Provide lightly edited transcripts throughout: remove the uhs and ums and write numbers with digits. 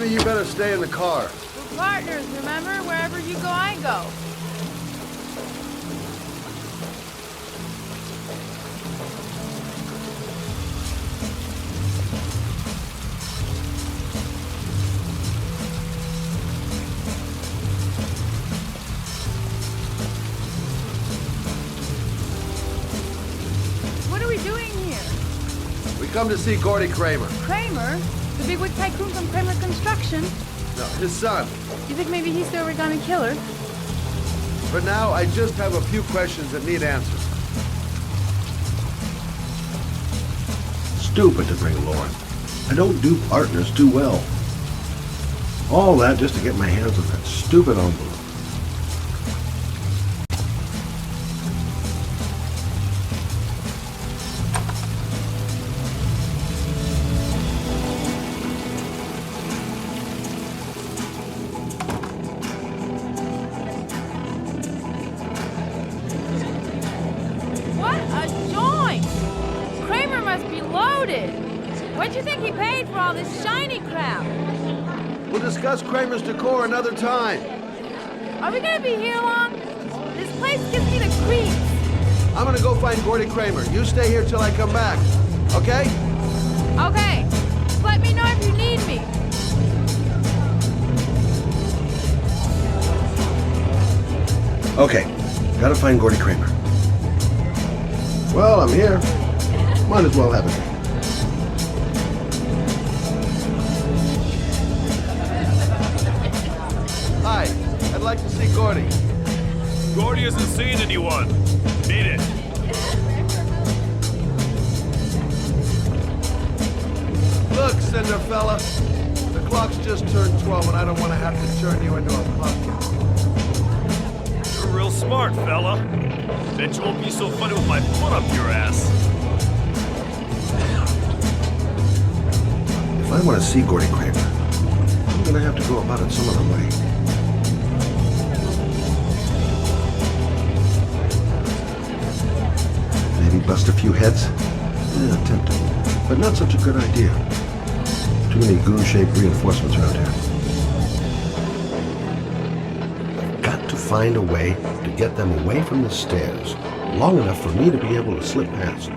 maybe you better stay in the car. We're partners, remember? Wherever you go, I go. What are we doing here? We come to see Gordy Kramer. Kramer? The bigwig tycoon from Kramer Construction? No, his son. You think maybe he's the origami killer? For now, I just have a few questions that need answers. Stupid to bring Lauren. I don't do partners too well. All that just to get my hands on that stupid envelope. What a joint! Kramer must be loaded. What'd you think he paid for all this shiny crap? We'll discuss Kramer's decor another time. Are we gonna be here long? This place gives me the creeps. I'm gonna go find Gordy Kramer. You stay here till I come back. Okay? Okay. Just let me know if you need me. Okay, gotta find Gordy Kramer. Well, I'm here. Might as well have it. Hi, I'd like to see Gordy. Gordy hasn't seen anyone. Beat it. Look, Cinderfella. The clock's just turned 12 and I don't want to have to turn you into a pumpkin. You're real smart, fella. Bet you won't be so funny with my foot up your ass. If I want to see Gordy Kramer, I'm gonna have to go about it some other way. Maybe bust a few heads? Yeah, tempting. But not such a good idea. Too many goon-shaped reinforcements around here. I've got to find a way to get them away from the stairs, long enough for me to be able to slip past.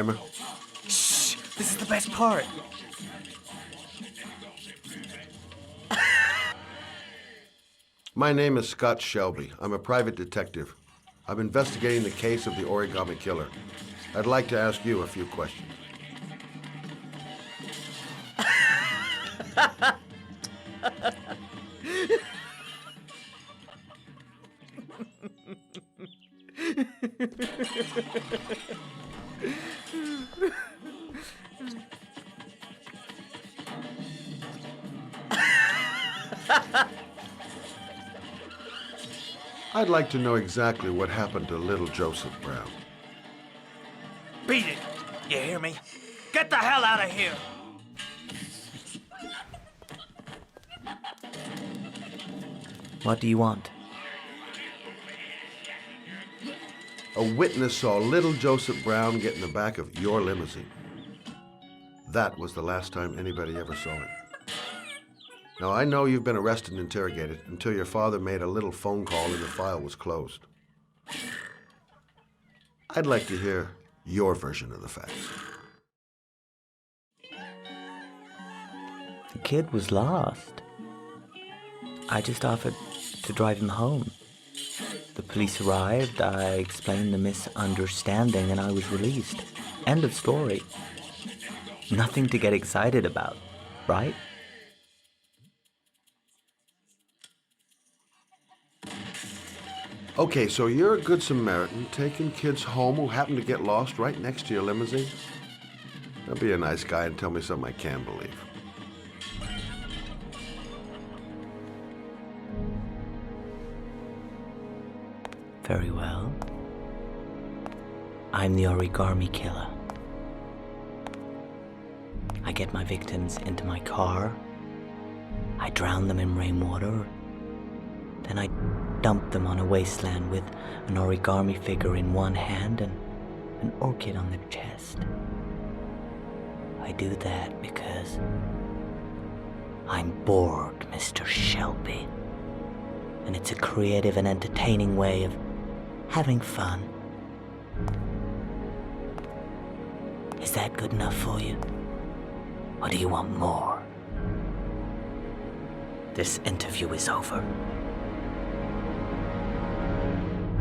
Kramer. Shh! This is the best part. My name is Scott Shelby. I'm a private detective. I'm investigating the case of the Origami Killer. I'd like to ask you a few questions. I'd like to know exactly what happened to little Joseph Brown. Beat it! You hear me? Get the hell out of here! What do you want? A witness saw little Joseph Brown get in the back of your limousine. That was the last time anybody ever saw him. Now, I know you've been arrested and interrogated until your father made a little phone call and the file was closed. I'd like to hear your version of the facts. The kid was lost. I just offered to drive him home. The police arrived, I explained the misunderstanding, and I was released. End of story. Nothing to get excited about, right? Okay, so you're a good Samaritan taking kids home who happen to get lost right next to your limousine? Now be a nice guy and tell me something I can believe. Very well. I'm the Origami Killer. I get my victims into my car. I drown them in rainwater. Then I dump them on a wasteland with an origami figure in one hand and an orchid on their chest. I do that because I'm bored, Mr. Shelby. And it's a creative and entertaining way of having fun. Is that good enough for you? Or do you want more? This interview is over.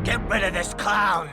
Get rid of this clown!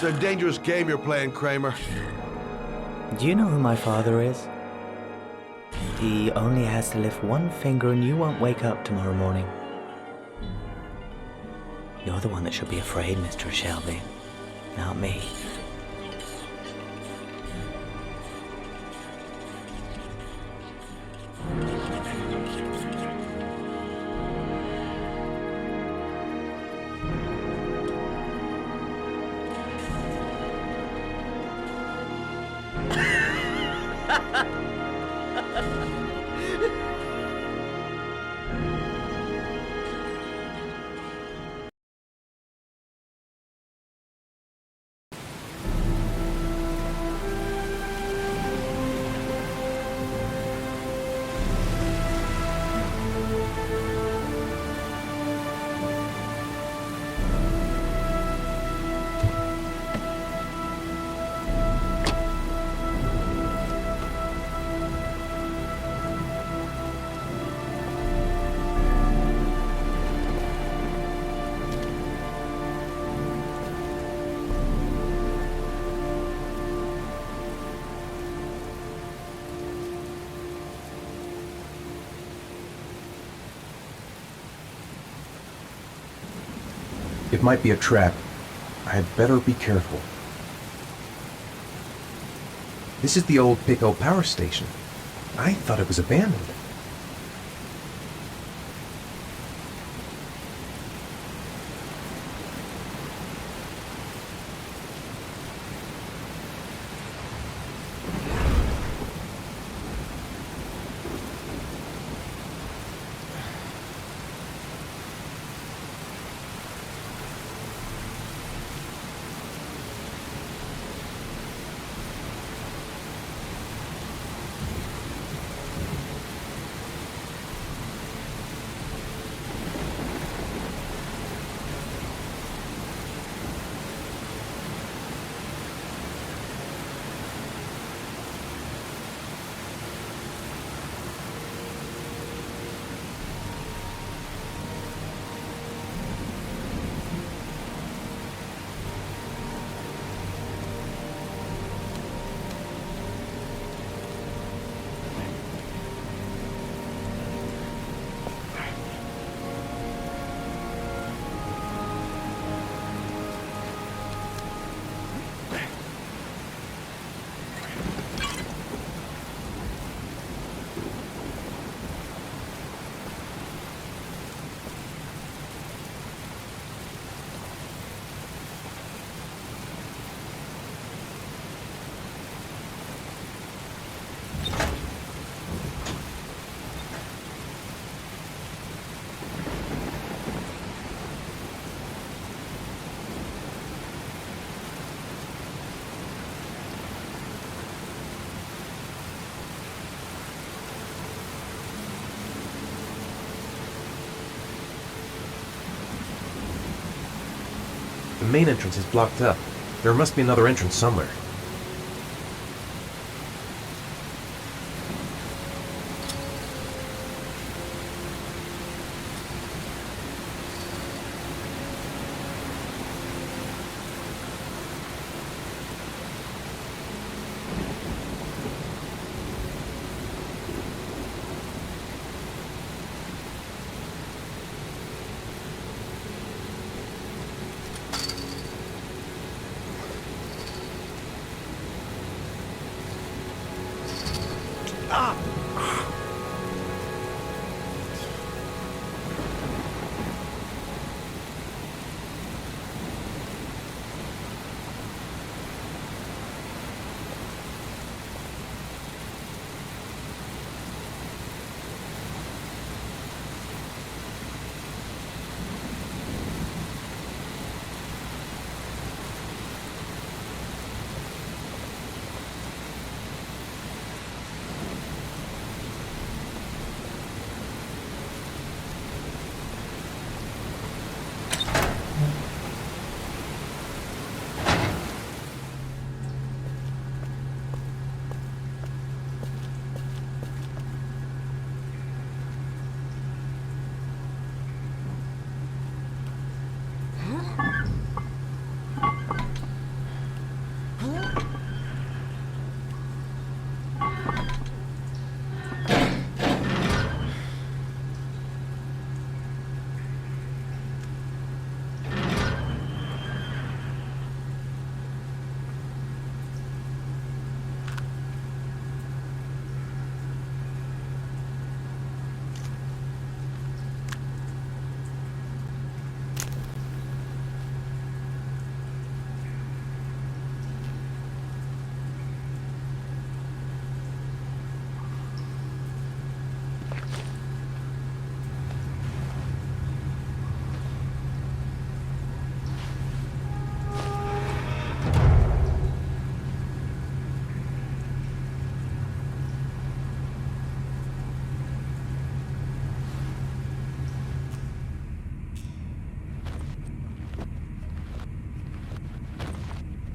It's a dangerous game you're playing, Kramer. Do you know who my father is? He only has to lift one finger and you won't wake up tomorrow morning. You're the one that should be afraid, Mr. Shelby, not me. It might be a trap. I had better be careful. This is the old Pico power station. I thought it was abandoned. The main entrance is blocked up. There must be another entrance somewhere.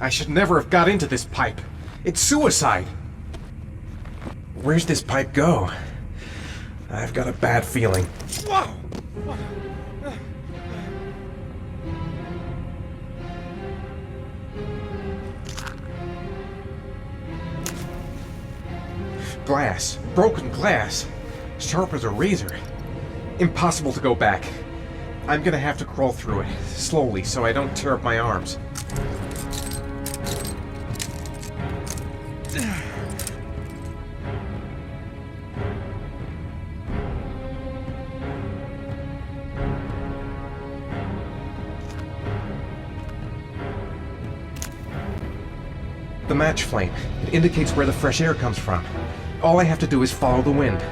I should never have got into this pipe. It's suicide. Where's this pipe go? I've got a bad feeling. Whoa! Glass. Broken glass. Sharp as a razor. Impossible to go back. I'm gonna have to crawl through it, slowly, so I don't tear up my arms. The match flame. It indicates where the fresh air comes from. All I have to do is follow the wind.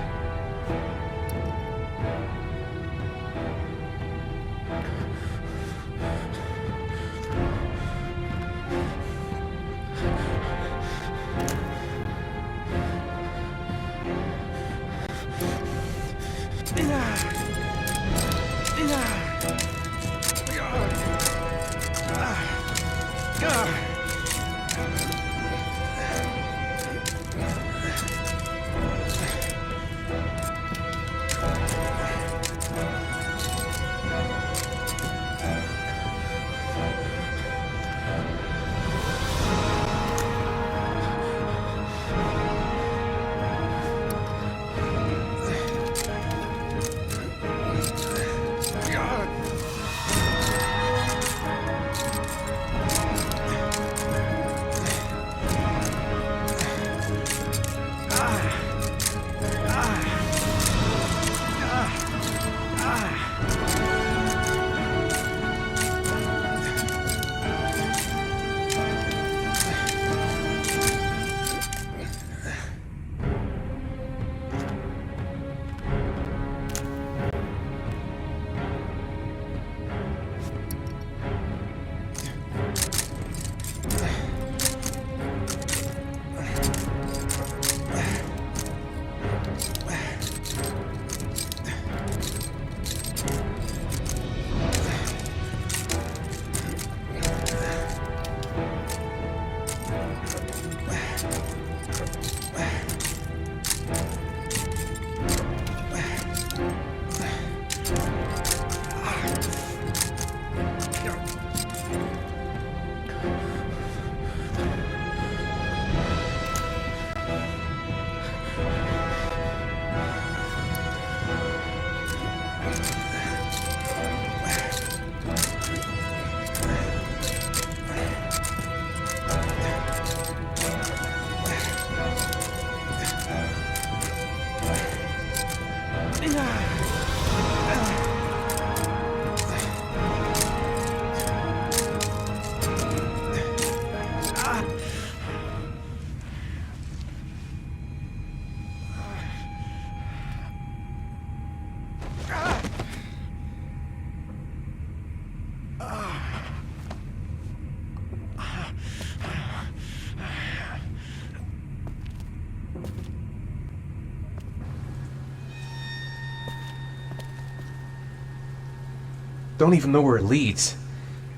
Don't even know where it leads.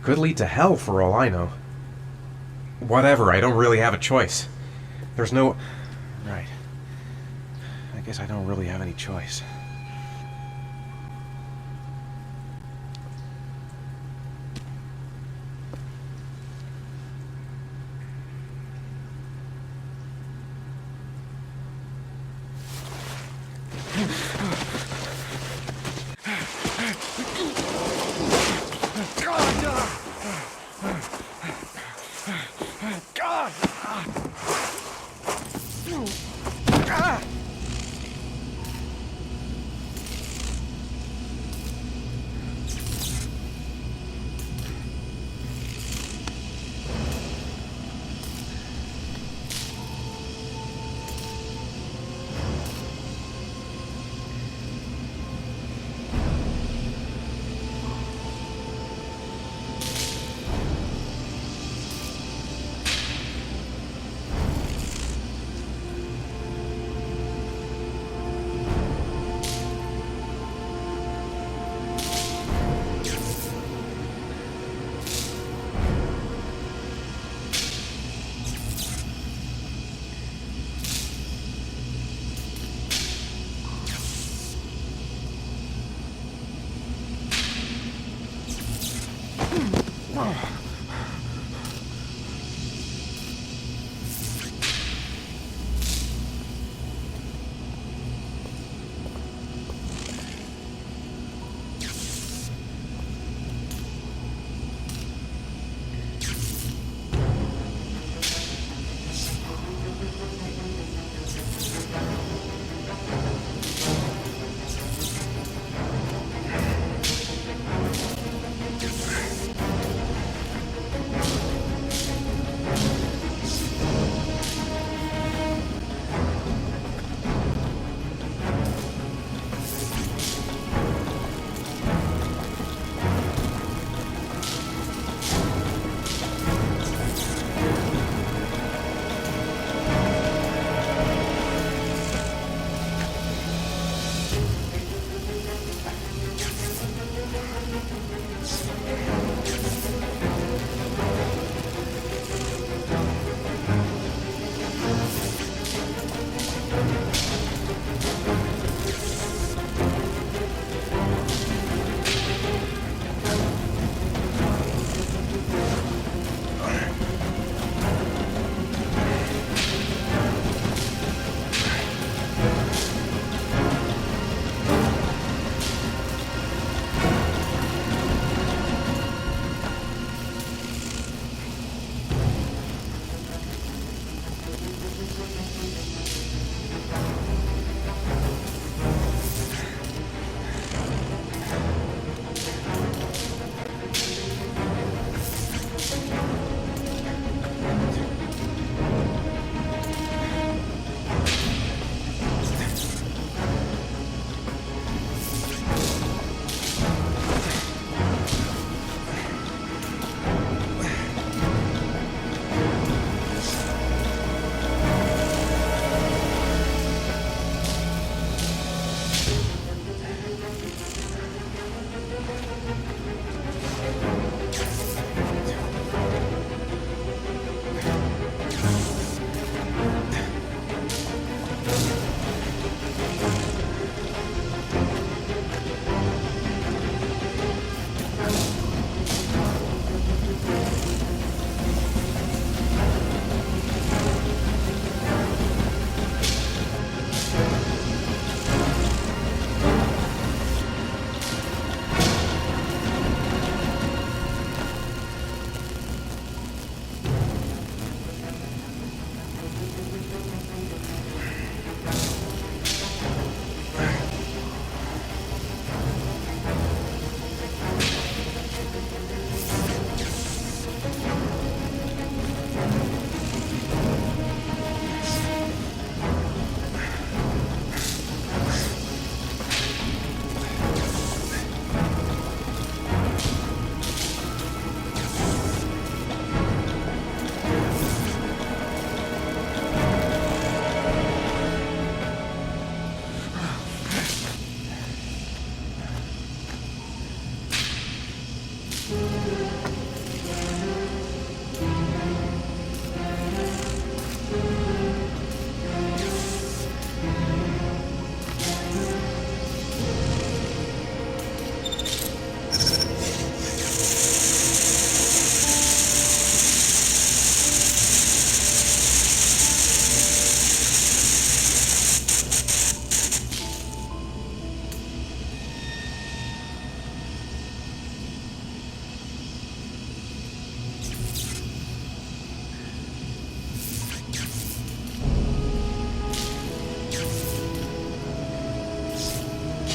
Could lead to hell for all I know. Whatever, I don't really have a choice. There's no... Right. I guess I don't really have any choice.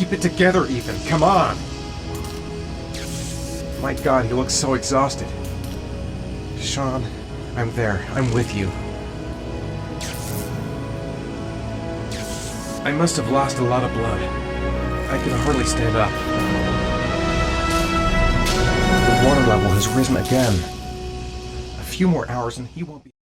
Keep it together, Ethan. Come on. My God, he looks so exhausted. Sean, I'm there. I'm with you. I must have lost a lot of blood. I can hardly stand up. The water level has risen again. A few more hours and he won't be...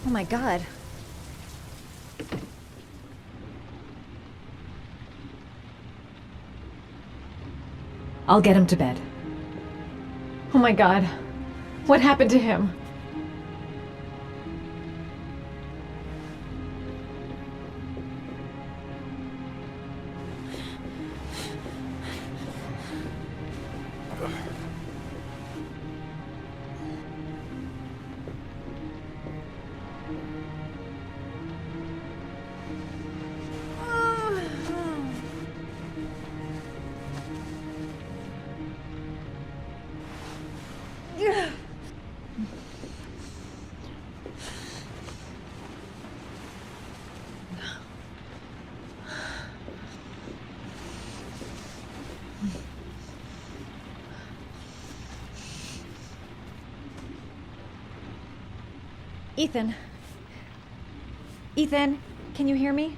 Oh my God. I'll get him to bed. Oh my God. What happened to him? Ethan. Ethan, can you hear me?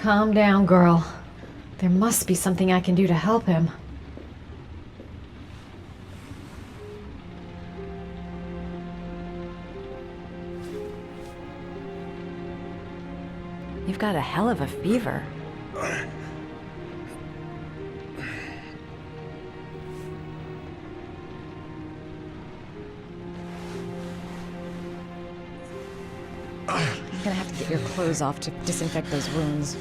Calm down, girl. There must be something I can do to help him. You've got a hell of a fever. I'm gonna have to get your clothes off to disinfect those wounds.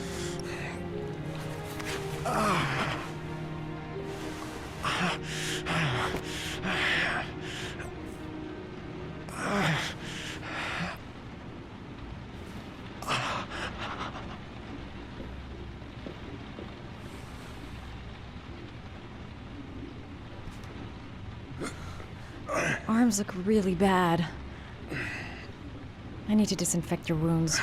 Arms look really bad. I need to disinfect your wounds.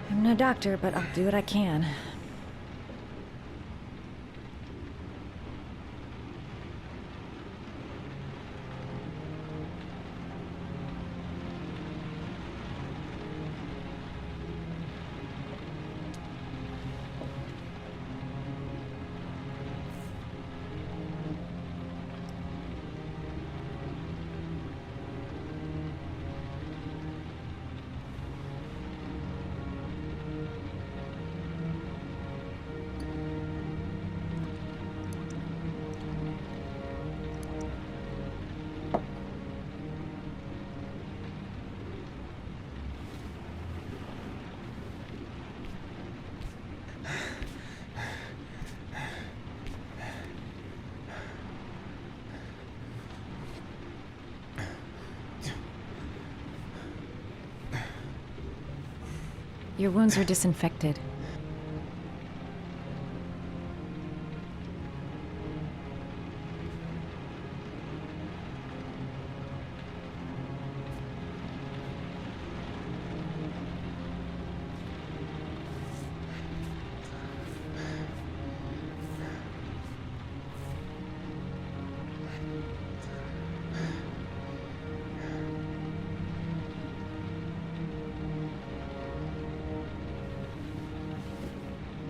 I'm no doctor, but I'll do what I can. Your wounds are disinfected.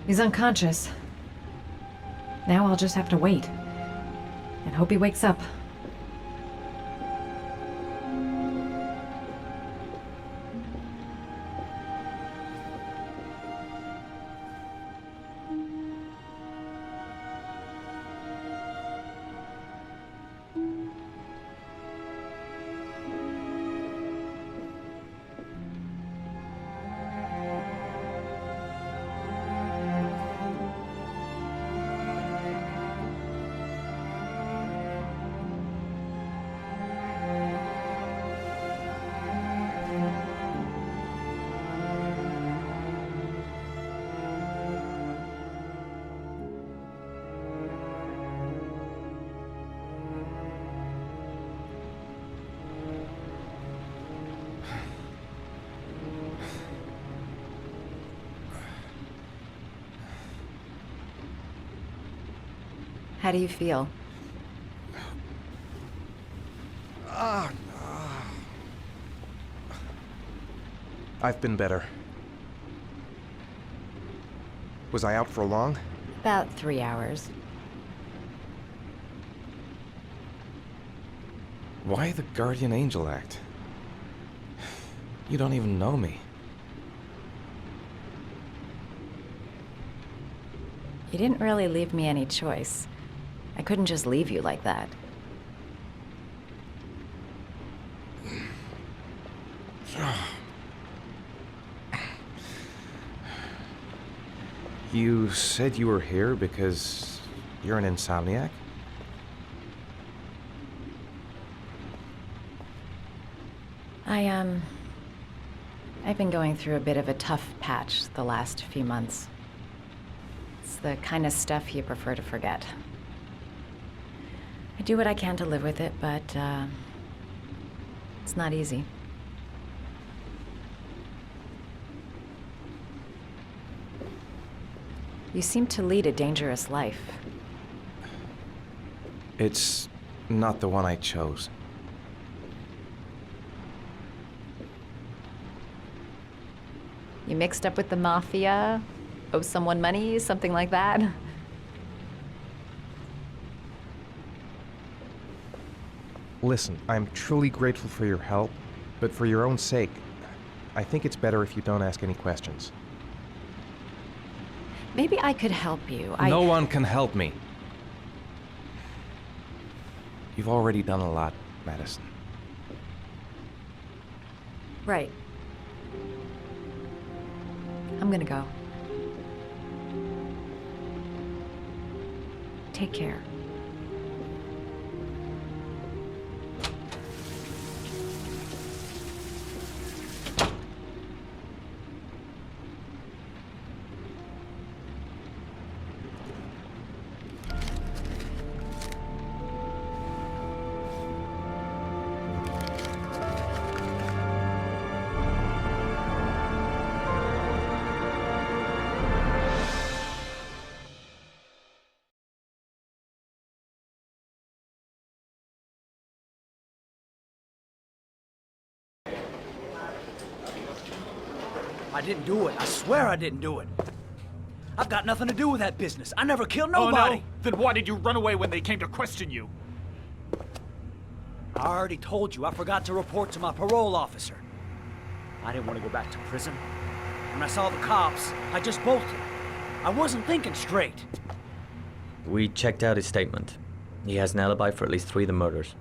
He's unconscious. Now I'll just have to wait. And hope he wakes up. How do you feel? I've been better. Was I out for long? About 3 hours. Why the guardian angel act? You don't even know me. You didn't really leave me any choice. I couldn't just leave you like that. You said you were here because you're an insomniac? I've been going through a bit of a tough patch the last few months. It's the kind of stuff you prefer to forget. I do what I can to live with it, but it's not easy. You seem to lead a dangerous life. It's not the one I chose. You mixed up with the mafia? Owe someone money? Something like that? Listen, I'm truly grateful for your help, but for your own sake, I think it's better if you don't ask any questions. Maybe I could help you. No one can help me. You've already done a lot, Madison. Right. I'm gonna go. Take care. I didn't do it. I swear I didn't do it. I've got nothing to do with that business. I never killed nobody. Oh, no? Then why did you run away when they came to question you? I already told you I forgot to report to my parole officer. I didn't want to go back to prison. When I saw the cops, I just bolted. I wasn't thinking straight. We checked out his statement. He has an alibi for at least 3 of the murders.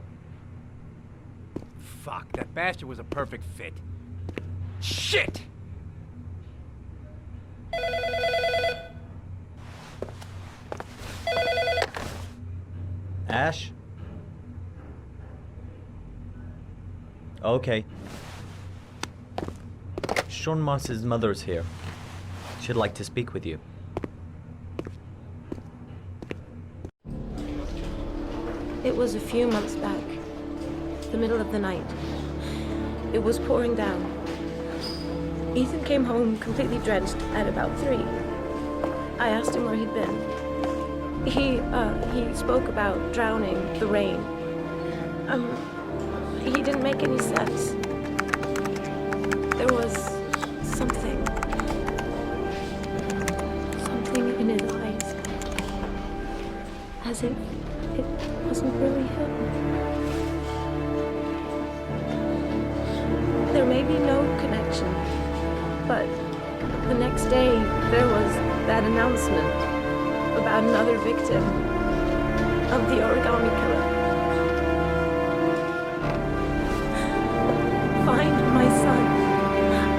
Fuck, that bastard was a perfect fit. Shit! Ash? Okay. Sean Moss's mother's here. She'd like to speak with you. It was a few months back. The middle of the night. It was pouring down. Ethan came home completely drenched at about 3. I asked him where he'd been. He spoke about drowning, the rain. He didn't make any sense. There was something no connection. But the next day, there was that announcement about another victim of the origami killer. Find my son.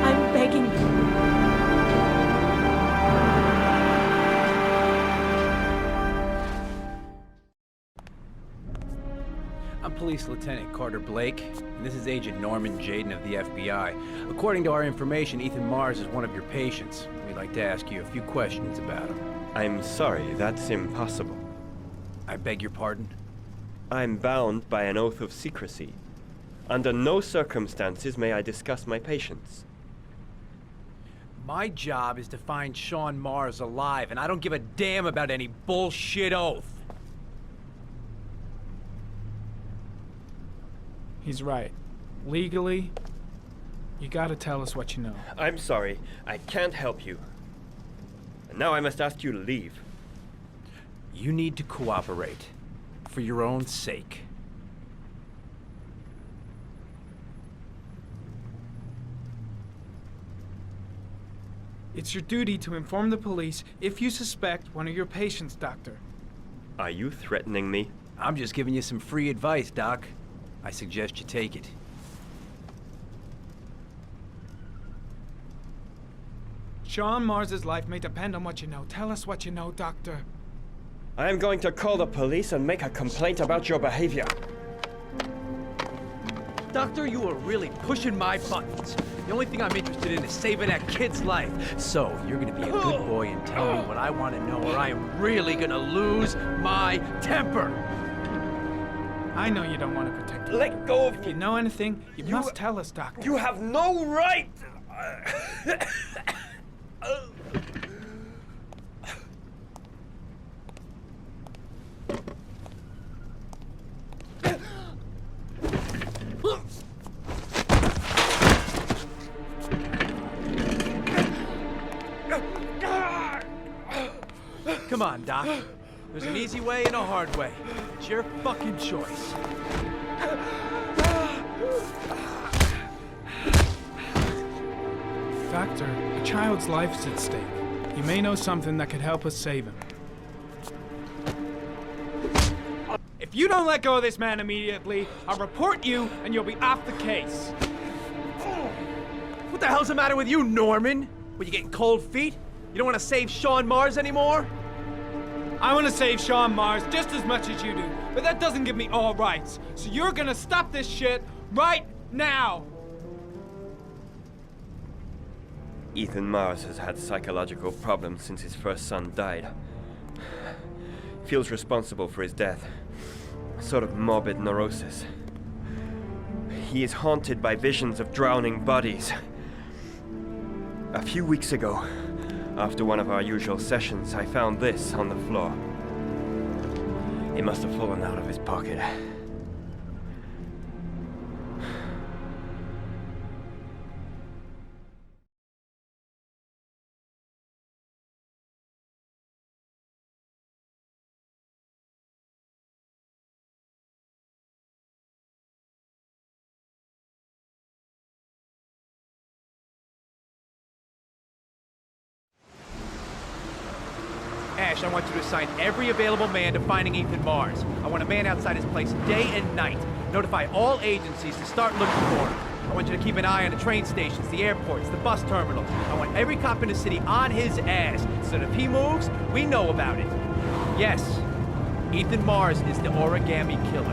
I'm begging you. I'm Police Lieutenant Carter Blake, and this is Agent Norman Jaden of the FBI. According to our information, Ethan Mars is one of your patients. We'd like to ask you a few questions about him. I'm sorry, that's impossible. I beg your pardon? I'm bound by an oath of secrecy. Under no circumstances may I discuss my patients. My job is to find Sean Mars alive, and I don't give a damn about any bullshit oath. He's right. Legally, you gotta tell us what you know. I'm sorry, I can't help you. And now I must ask you to leave. You need to cooperate, for your own sake. It's your duty to inform the police if you suspect one of your patients, Doctor. Are you threatening me? I'm just giving you some free advice, Doc. I suggest you take it. Sean Mars's life may depend on what you know. Tell us what you know, Doctor. I am going to call the police and make a complaint about your behavior. Doctor, you are really pushing my buttons. The only thing I'm interested in is saving that kid's life. So, you're gonna be a good boy and tell me what I want to know, or I am really gonna lose my temper. I know you don't want to protect him. Let go of me. If you know anything, you must tell us, Doctor. You have no right! Come on, Doc. There's an easy way and a hard way. It's your fucking choice. Doctor, a child's life's at stake. You may know something that could help us save him. If you don't let go of this man immediately, I'll report you and you'll be off the case. What the hell's the matter with you, Norman? Were you getting cold feet? You don't want to save Sean Mars anymore? I want to save Sean Mars just as much as you do, but that doesn't give me all rights. So you're gonna stop this shit right now! Ethan Mars has had psychological problems since his first son died. He feels responsible for his death. A sort of morbid neurosis. He is haunted by visions of drowning bodies. A few weeks ago, after one of our usual sessions, I found this on the floor. It must have fallen out of his pocket. Ash, I want you to assign every available man to finding Ethan Mars. I want a man outside his place day and night. Notify all agencies to start looking for him. I want you to keep an eye on the train stations, the airports, the bus terminals. I want every cop in the city on his ass, so that if he moves, we know about it. Yes, Ethan Mars is the origami killer.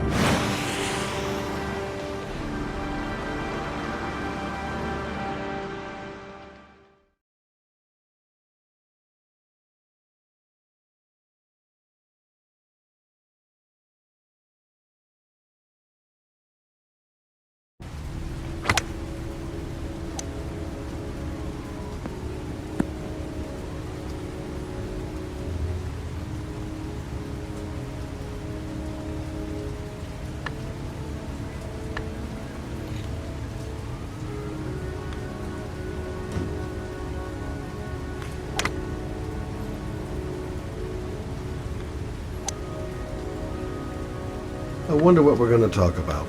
I wonder what we're going to talk about.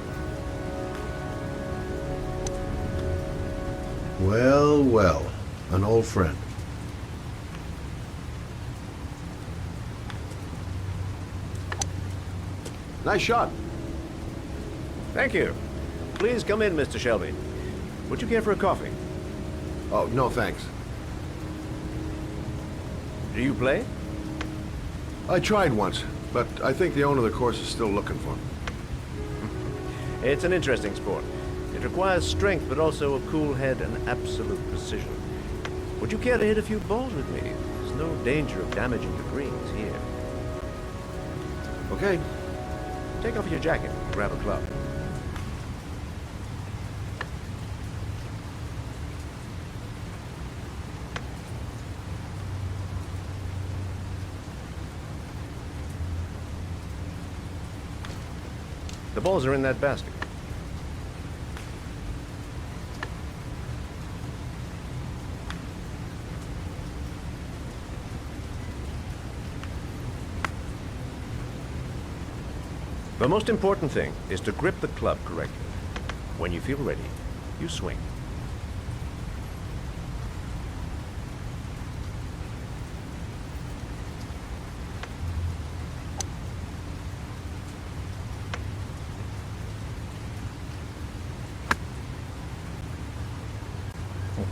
Well, well. An old friend. Nice shot. Thank you. Please come in, Mr. Shelby. Would you care for a coffee? Oh, no thanks. Do you play? I tried once, but I think the owner of the course is still looking for me. It's an interesting sport. It requires strength, but also a cool head and absolute precision. Would you care to hit a few balls with me? There's no danger of damaging the greens here. Okay. Take off your jacket and grab a club. The balls are in that basket. The most important thing is to grip the club correctly. When you feel ready, you swing.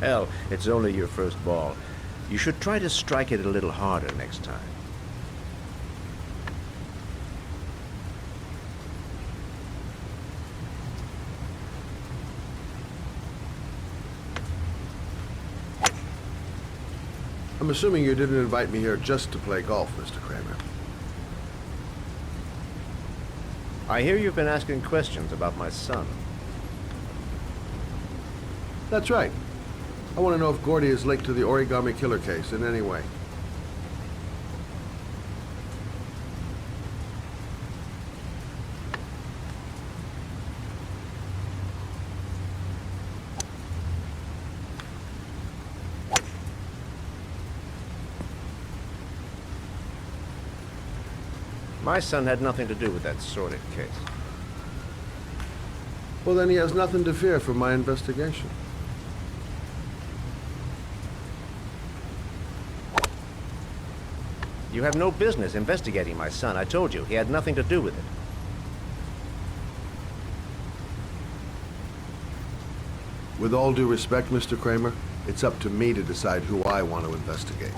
Hell, it's only your first ball. You should try to strike it a little harder next time. I'm assuming you didn't invite me here just to play golf, Mr. Kramer. I hear you've been asking questions about my son. That's right. I want to know if Gordy is linked to the Origami Killer case in any way. My son had nothing to do with that sordid case. Well, then he has nothing to fear from my investigation. You have no business investigating my son. I told you, he had nothing to do with it. With all due respect, Mr. Kramer, it's up to me to decide who I want to investigate.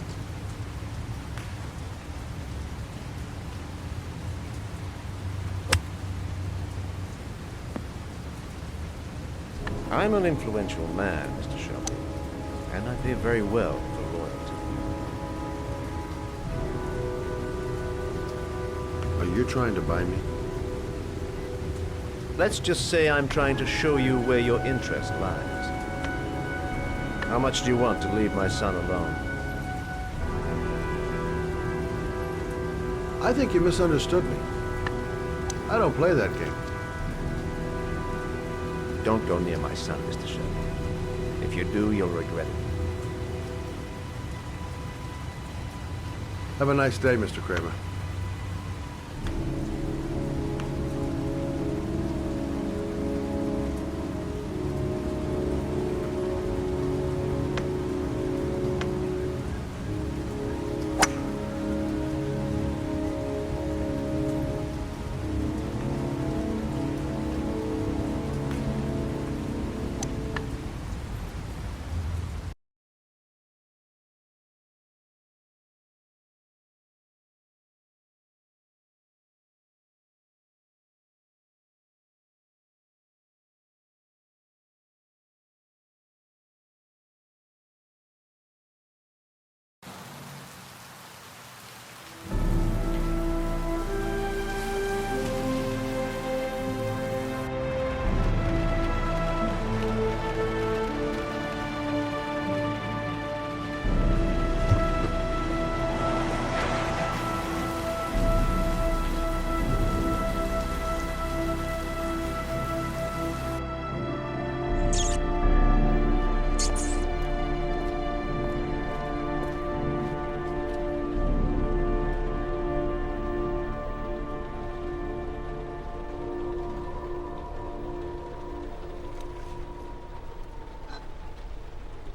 I'm an influential man, Mr. Shelby, and I pay very well for loyalty. Are you trying to buy me? Let's just say I'm trying to show you where your interest lies. How much do you want to leave my son alone? I think you misunderstood me. I don't play that game. Don't go near my son, Mr. Shelby. If you do, you'll regret it. Have a nice day, Mr. Kramer.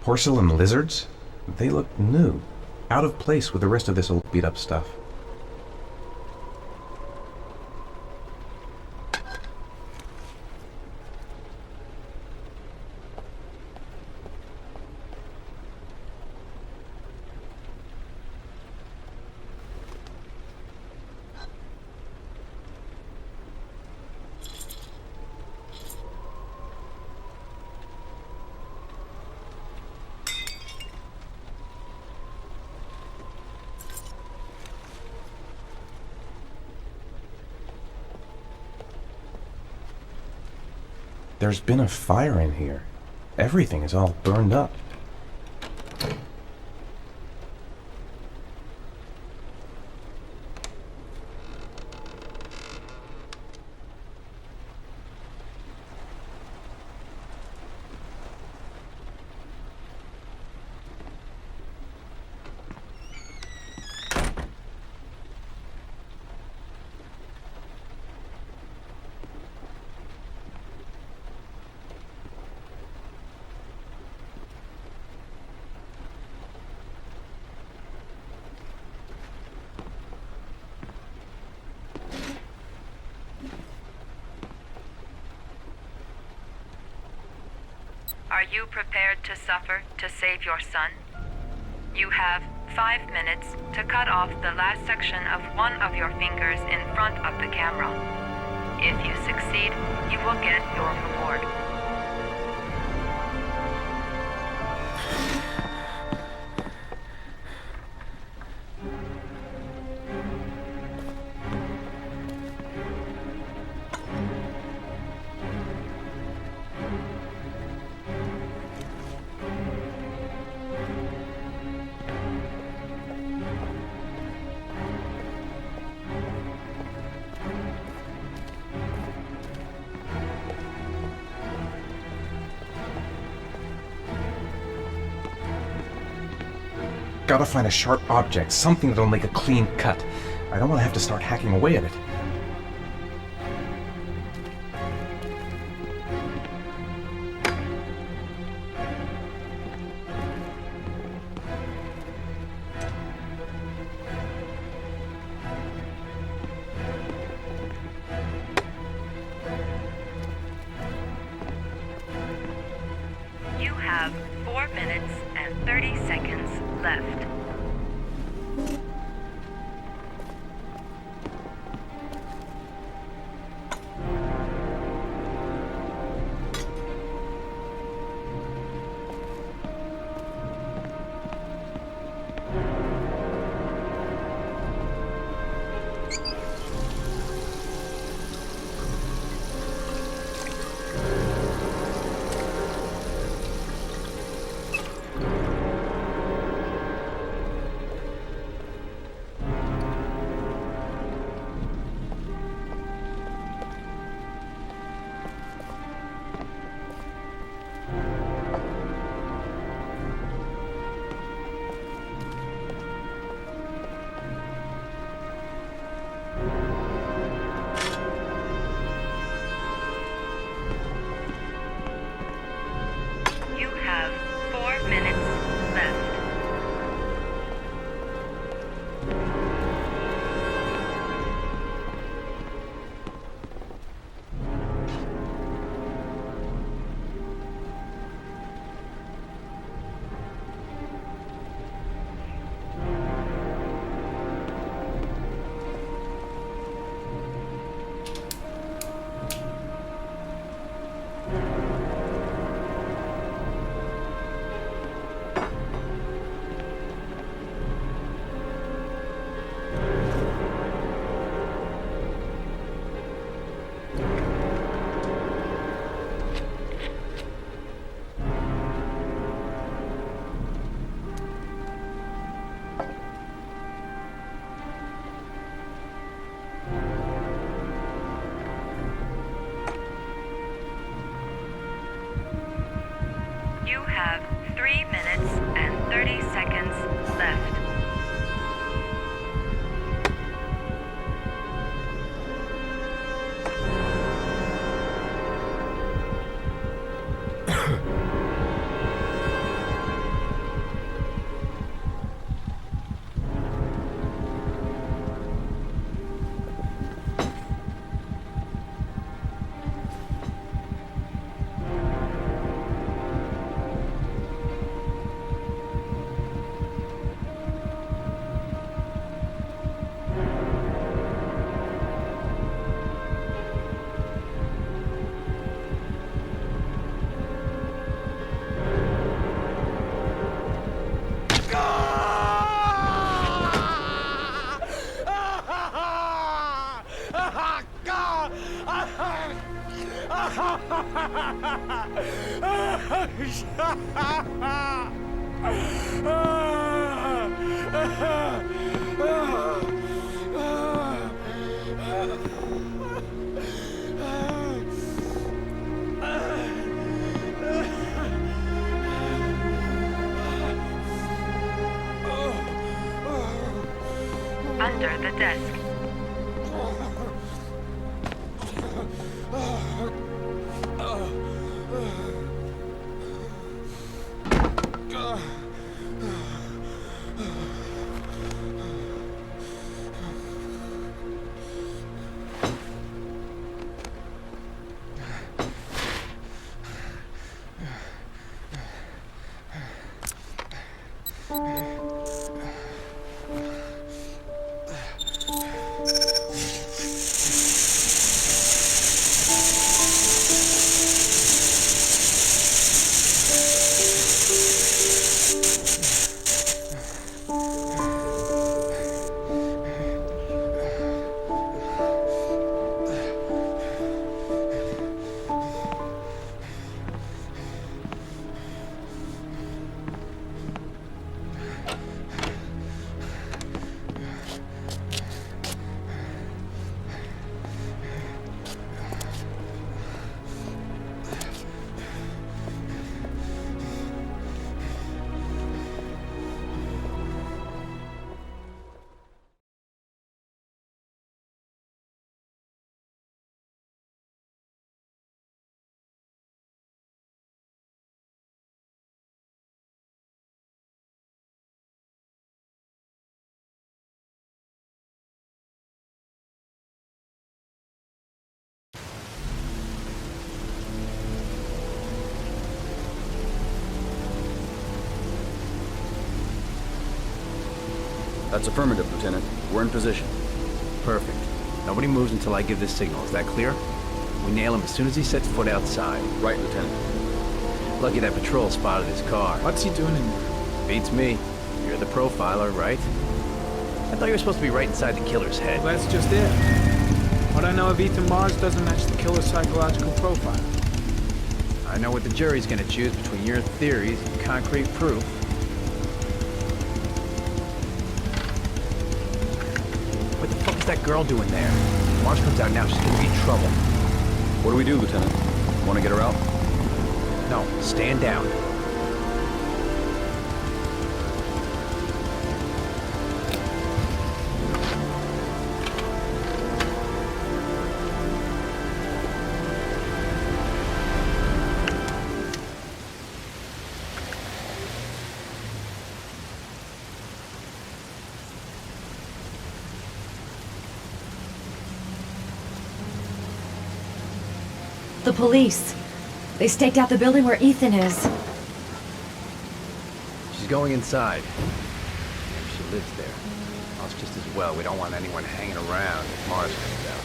Porcelain lizards? They look new, out of place with the rest of this old beat-up stuff. There's been a fire in here. Everything is all burned up. Are you prepared to suffer to save your son? You have 5 minutes to cut off the last section of one of your fingers in front of the camera. If you succeed, you will get your reward. Gotta find a sharp object, something that'll make a clean cut. I don't want to have to start hacking away at it. You have 4 minutes and 30 seconds left. You have 4 minutes left. You have 3 minutes and 30 seconds left. Under the desk. That's affirmative, Lieutenant. We're in position. Perfect. Nobody moves until I give this signal. Is that clear? We nail him as soon as he sets foot outside. Right, Lieutenant. Lucky that patrol spotted his car. What's he doing in there? Beats me. You're the profiler, right? I thought you were supposed to be right inside the killer's head. Well, that's just it. What I know of Ethan Mars doesn't match the killer's psychological profile. I know what the jury's gonna choose between your theories and concrete proof. What the fuck is that girl doing there? If Mars comes out now, she's gonna be in trouble. What do we do, Lieutenant? Want to get her out? No, stand down. The police. They staked out the building where Ethan is. She's going inside. Maybe she lives there. Well, it's just as well. We don't want anyone hanging around if Mars comes out.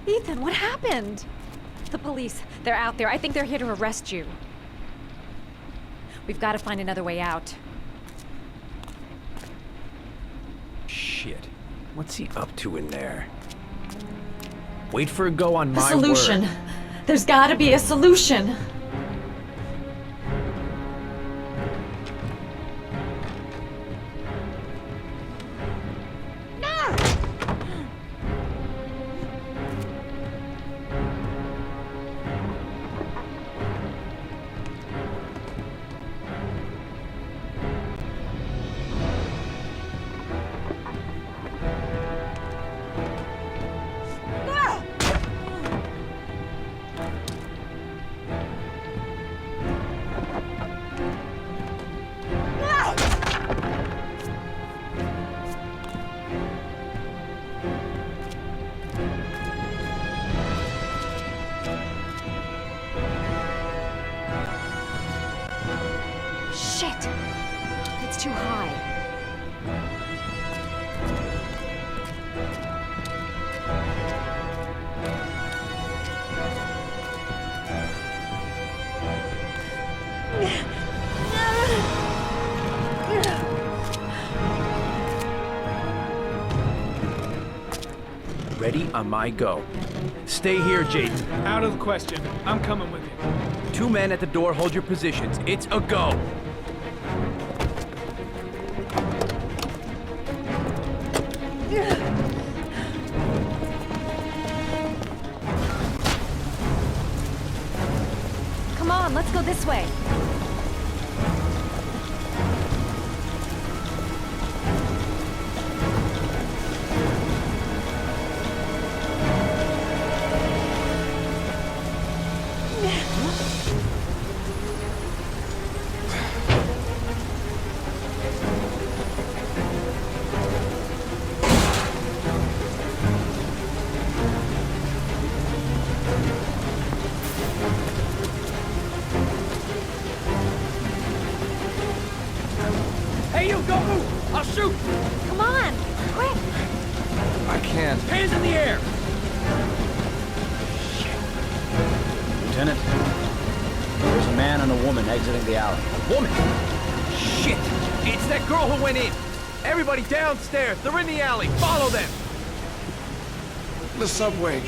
Ethan, what happened? The police. They're out there. I think they're here to arrest you. We've got to find another way out. Shit. What's he up to in there? Wait for a go on my A solution. word. There's got to be a solution. Shit! It's too high. Ready on my go. Stay here, Jaden. Out of the question. I'm coming with you. 2 men at the door, hold your positions. It's a go. Come on, let's go this way. Hey, you, go move! I'll shoot! Come on, quick! I can't. Hands in the air! Lieutenant, there's a man and a woman exiting the alley. Woman! Shit! It's that girl who went in! Everybody downstairs! They're in the alley! Follow them! The subway.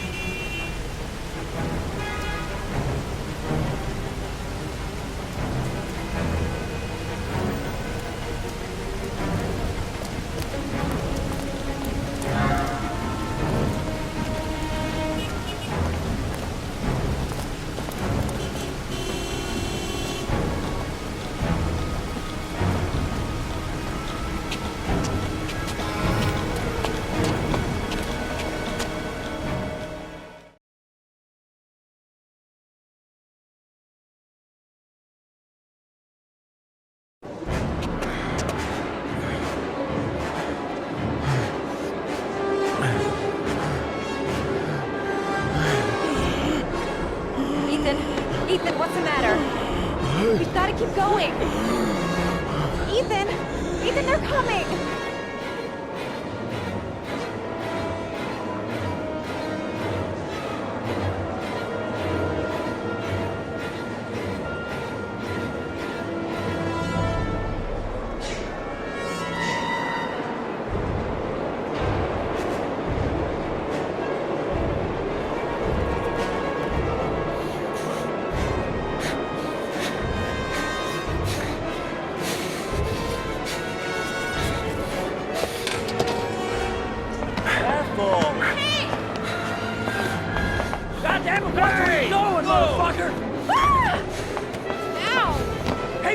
Ethan, what's the matter? We've got to keep going. Ethan! Ethan, they're coming!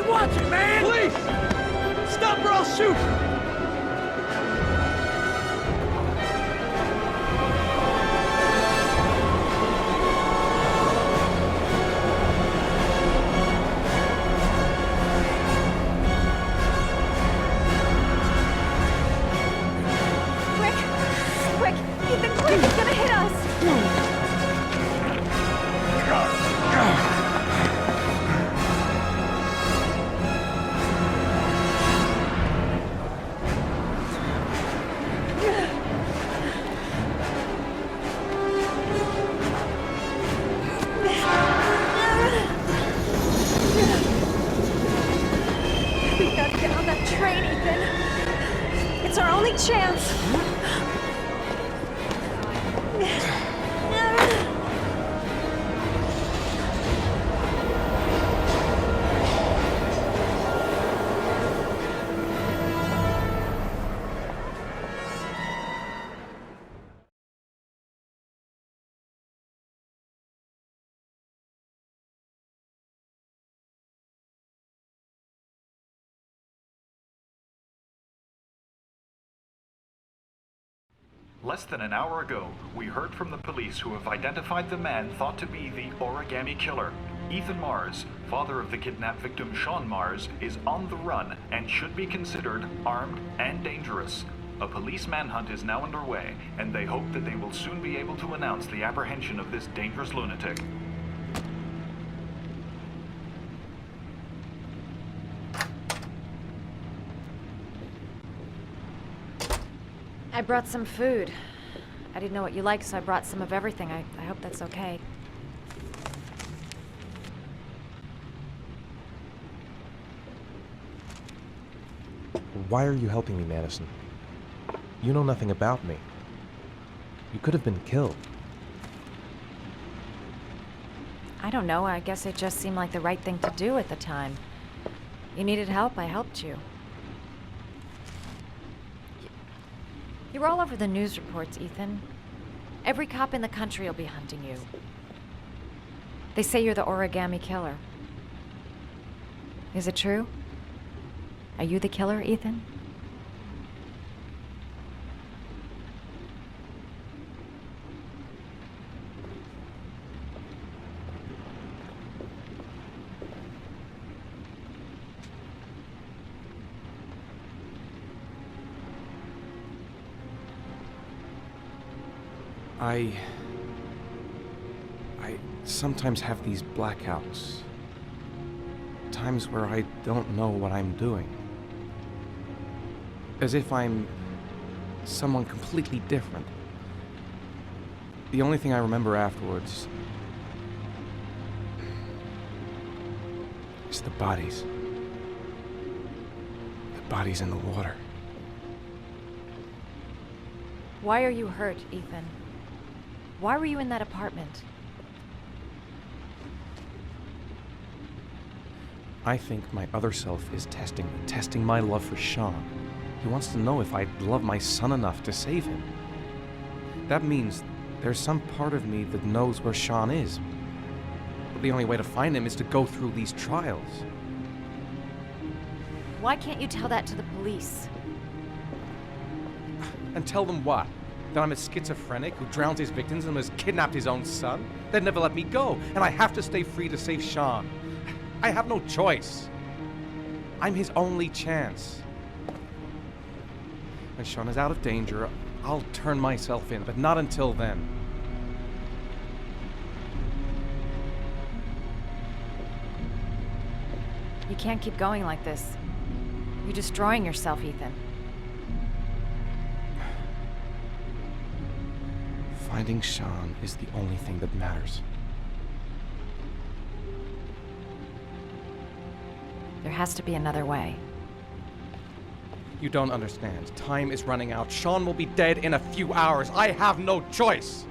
Watch it, man! Please! Stop or I'll shoot! Quick! Ethan, quick! It's gonna hit us! We've got to get on that train, Ethan. It's our only chance. Less than an hour ago, we heard from the police who have identified the man thought to be the origami killer. Ethan Mars, father of the kidnapped victim Sean Mars, is on the run and should be considered armed and dangerous. A police manhunt is now underway, and they hope that they will soon be able to announce the apprehension of this dangerous lunatic. I brought some food. I didn't know what you liked, so I brought some of everything. I hope that's okay. Why are you helping me, Madison? You know nothing about me. You could have been killed. I don't know. I guess it just seemed like the right thing to do at the time. You needed help, I helped you. You're all over the news reports, Ethan. Every cop in the country will be hunting you. They say you're the origami killer. Is it true? Are you the killer, Ethan? I sometimes have these blackouts. Times where I don't know what I'm doing. As if I'm someone completely different. The only thing I remember afterwards is the bodies. The bodies in the water. Why are you hurt, Ethan? Why were you in that apartment? I think my other self is testing my love for Sean. He wants to know if I love my son enough to save him. That means there's some part of me that knows where Sean is. But the only way to find him is to go through these trials. Why can't you tell that to the police? And tell them what? That I'm a schizophrenic who drowns his victims and has kidnapped his own son? They'd never let me go, and I have to stay free to save Sean. I have no choice. I'm his only chance. When Sean is out of danger, I'll turn myself in, but not until then. You can't keep going like this. You're destroying yourself, Ethan. Finding Sean is the only thing that matters. There has to be another way. You don't understand. Time is running out. Sean will be dead in a few hours. I have no choice.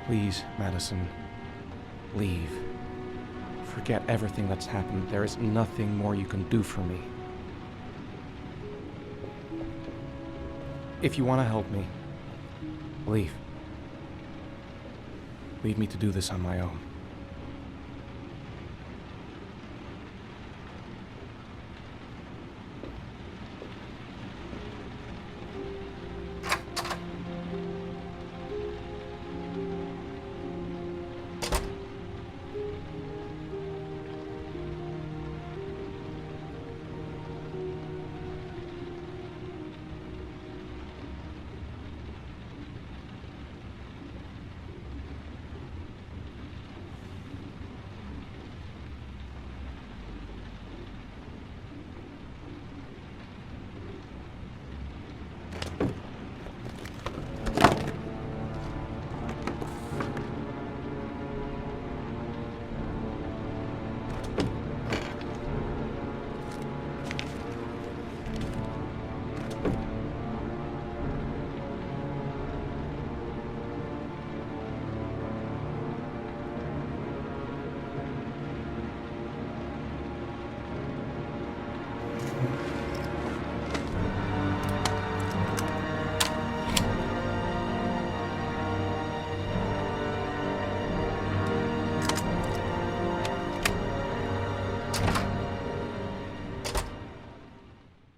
Please, Madison, leave. Forget everything that's happened. There is nothing more you can do for me. If you want to help me, leave. Leave me to do this on my own.